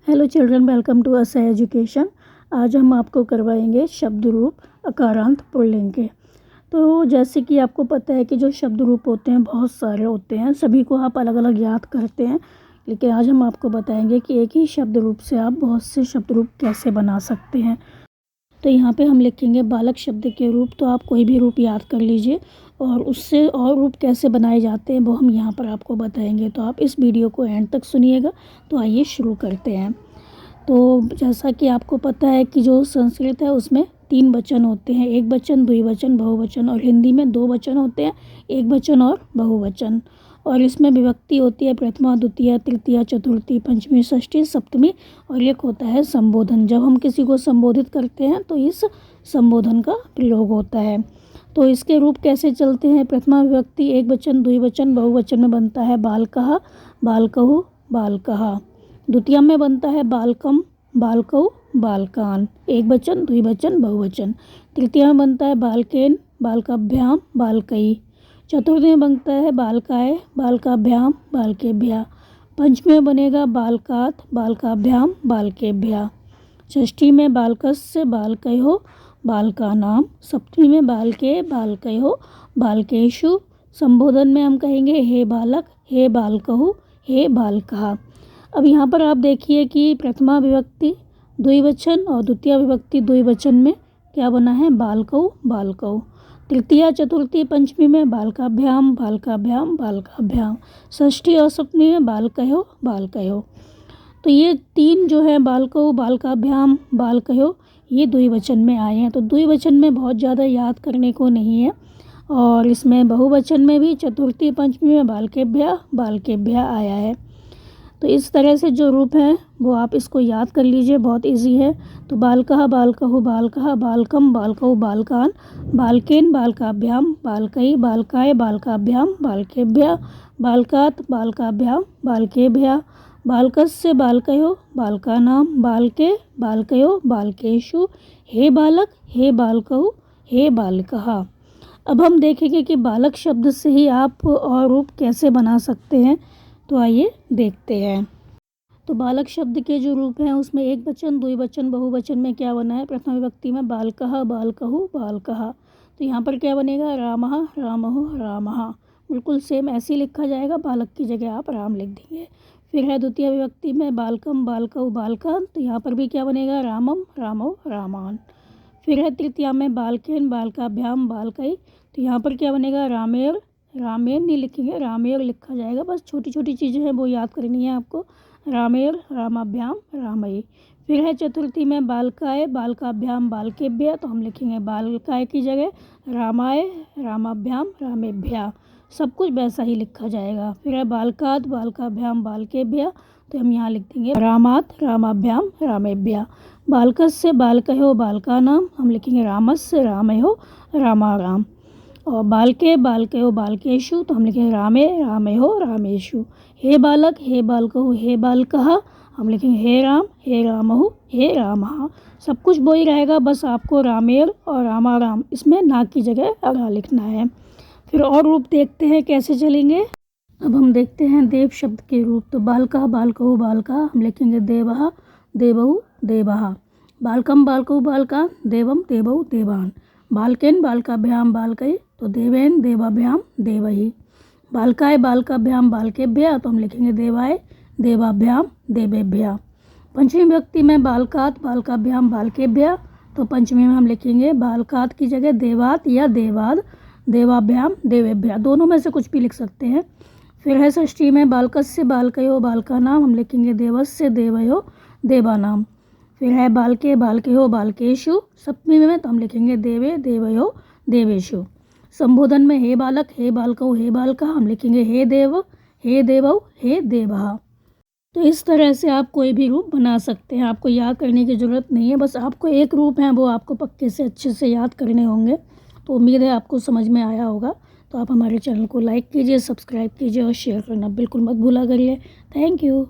Hello children, welcome to असा education. आज हम आपको करवाएंगे शब्द रूप अकारांत पुल्लिंग के। तो जैसे कि आपको पता है कि जो शब्द रूप होते हैं बहुत सारे होते हैं, सभी को आप अलग अलग याद करते हैं, लेकिन आज हम आपको बताएंगे कि एक ही शब्द रूप से आप बहुत से शब्द रूप कैसे बना सकते हैं। तो यहाँ पे हम लिखेंगे बालक शब्द के रूप। तो आप कोई भी रूप याद कर लीजिए और उससे और रूप कैसे बनाए जाते हैं वो हम यहाँ पर आपको बताएंगे। तो आप इस वीडियो को एंड तक सुनिएगा। तो आइए शुरू करते हैं। तो जैसा कि आपको पता है कि जो संस्कृत है उसमें 3 वचन होते हैं, एक वचन, द्विवचन, बहुवचन, और हिंदी में 2 वचन होते हैं, एक वचन और बहुवचन। और इसमें विभक्ति होती है प्रथमा, द्वितीया, तृतीया, चतुर्थी, पंचमी, षष्ठी, सप्तमी, और एक होता है संबोधन। जब हम किसी को संबोधित करते हैं तो इस संबोधन का प्रयोग होता है। तो इसके रूप कैसे चलते हैं? प्रथमा विभक्ति एक वचन, द्विवचन, बहुवचन में बनता है बालकः, बालकौ, बालकः। द्वितीया में बनता है बालकम, बालकौ, बालकान, एक वचन, द्विवचन, बहुवचन। तृतीया में बनता है बालकेन, बालकाभ्याम, बालकई। चतुर्थी में बनता है बालकाय, बालकाभ्याम, बालकेभ्या। पंचमी में बनेगा बालकात, बालकाभ्याम, बालकेभ्या। षष्ठी में बालकस्य, बालकयो, बालकानाम। सप्तमी में बालके, बालकयो, बालकेषु। संबोधन में हम कहेंगे हे बालक, हे बालकहु, हे बालकः। अब यहाँ पर आप देखिए कि प्रथमा विभक्ति द्विवचन और द्वितीय विभक्ति द्विवचन में क्या बना है? बालकौ, बालकौ। तृतीया, चतुर्थी, पंचमी में बालकाभ्याम, बालकाभ्याम, बालकाभ्याम। षष्ठी और सप्तमी में बालकयो, बालकयो। तो ये 3 जो है बालकौ, बालकाभ्याम, बालकयो, ये द्विवचन में आए हैं। तो द्विवचन में बहुत ज़्यादा याद करने को नहीं है। और इसमें बहुवचन में भी चतुर्थी, पंचमी में बालकेभ्या, बालकेभ्या आया है। तो इस तरह से जो रूप हैं वो आप इसको याद कर लीजिए, बहुत इजी है। तो बालकः, बालकहु, बालकः, बालकम, बालकौ, बालकान, बालकेन, बालकाभ्याम, बालकई, बालकाय, बालकाभ्याम, बालकेभ्या, बालकात, बालकाभ्याम, बालकेभ्या, बालकस्य, बालकयो, बालकानाम, बालके, बालकयो, बालकेषु, हे बालक, हे बालकहु, हे बालिकः। अब हम देखेंगे कि बालक शब्द से ही आप और रूप कैसे बना सकते हैं। तो आइए देखते हैं। तो बालक शब्द के जो रूप हैं उसमें एक वचन, द्विवचन, बहुवचन में क्या बना है? प्रथम विभक्ति में बालकः, बालकहु, बालकः। तो यहाँ पर क्या बनेगा? रामः, रामहु, रामः। बिल्कुल सेम ऐसे ही लिखा जाएगा, बालक की जगह आप राम लिख देंगे। फिर है द्वितीय विभक्ति में बालकम, बालकौ, बालकान। तो यहाँ पर भी क्या बनेगा? रामम, रामौ, रामान। फिर है तृतीया में बालकेन, बालकाभ्याम, बालकई। तो यहाँ पर क्या बनेगा? रामेर, रामेर नहीं लिखेंगे, रामेर लिखा जाएगा। बस छोटी छोटी चीज़ें हैं वो याद करनी है आपको। रामेर, रामाभ्याम, रामई। फिर है चतुर्थी में बालकाय, बालकाभ्याम, बालकेभ्या। तो हम लिखेंगे बालकाय की जगह रामाय, रामाभ्याम, रामेभ्या। सब कुछ वैसा ही लिखा जाएगा। फिर है बालकात, बालकाभ्याम, बालकेभ्या। तो हम यहाँ लिख देंगे रामात, रामाभ्याम, रामेभ्या। बालकस्य, बालकयो, बालकानाम। हम लिखेंगे रामस्य, रामयो, रामाराम। और बालके, बालकयो, बालकेषु। तो हम लिखेंगे रामे, रामयो, रामेषु। हे बालक, हे बालकहु, हे बालकः। हम लिखेंगे हे राम, हे रामहु, हे रामः। सब कुछ वही रहेगा, बस आपको रामेर और रामाराम इसमें ना की जगह अगा लिखना है। फिर और रूप देखते हैं कैसे चलेंगे। अब हम देखते हैं देव शब्द के रूप। तो बालकः, बालकहु, बालकः। हम लिखेंगे देवः, देवौ, देवः। बालकम, बालकौ, बालकान, देवम, देवौ, देवान। बालकेन, बालकाभ्याम, बालकई। तो देवेन, देवाभ्याम, देवहि। बालकाय, बालकाभ्याम, बालकेभ्या। तो हम लिखेंगे देवाय, देवाभ्याम, देवेभ्या। पंचमी विभक्ति में बालकात, बालकाभ्याम, बालकेभ्या। तो पंचमी में हम लिखेंगे बालकात की जगह देवात या देवाद, देवाभ्याम, देवेभ्या। दोनों में से कुछ भी लिख सकते हैं। फिर है षष्ठी में बालकस्य, बालकयो, बालकानाम। हम लिखेंगे देवस्य, देवयो, देवानाम। फिर है बालके, बालकयो, बालकेषु। सप्तमी में तो हम लिखेंगे देवे, देवयो, देवेषु। संबोधन में हे बालक, हे बालकौ, हे बालकः। हम लिखेंगे हे देव, हे देवौ, हे देवः। तो इस तरह से आप कोई भी रूप बना सकते हैं, आपको याद करने की ज़रूरत नहीं है। बस आपको एक रूप है वो आपको पक्के से अच्छे से याद करने होंगे। तो उम्मीद है आपको समझ में आया होगा। तो आप हमारे चैनल को लाइक कीजिए, सब्सक्राइब कीजिए और शेयर करना बिल्कुल मत भूला करिए। Thank you.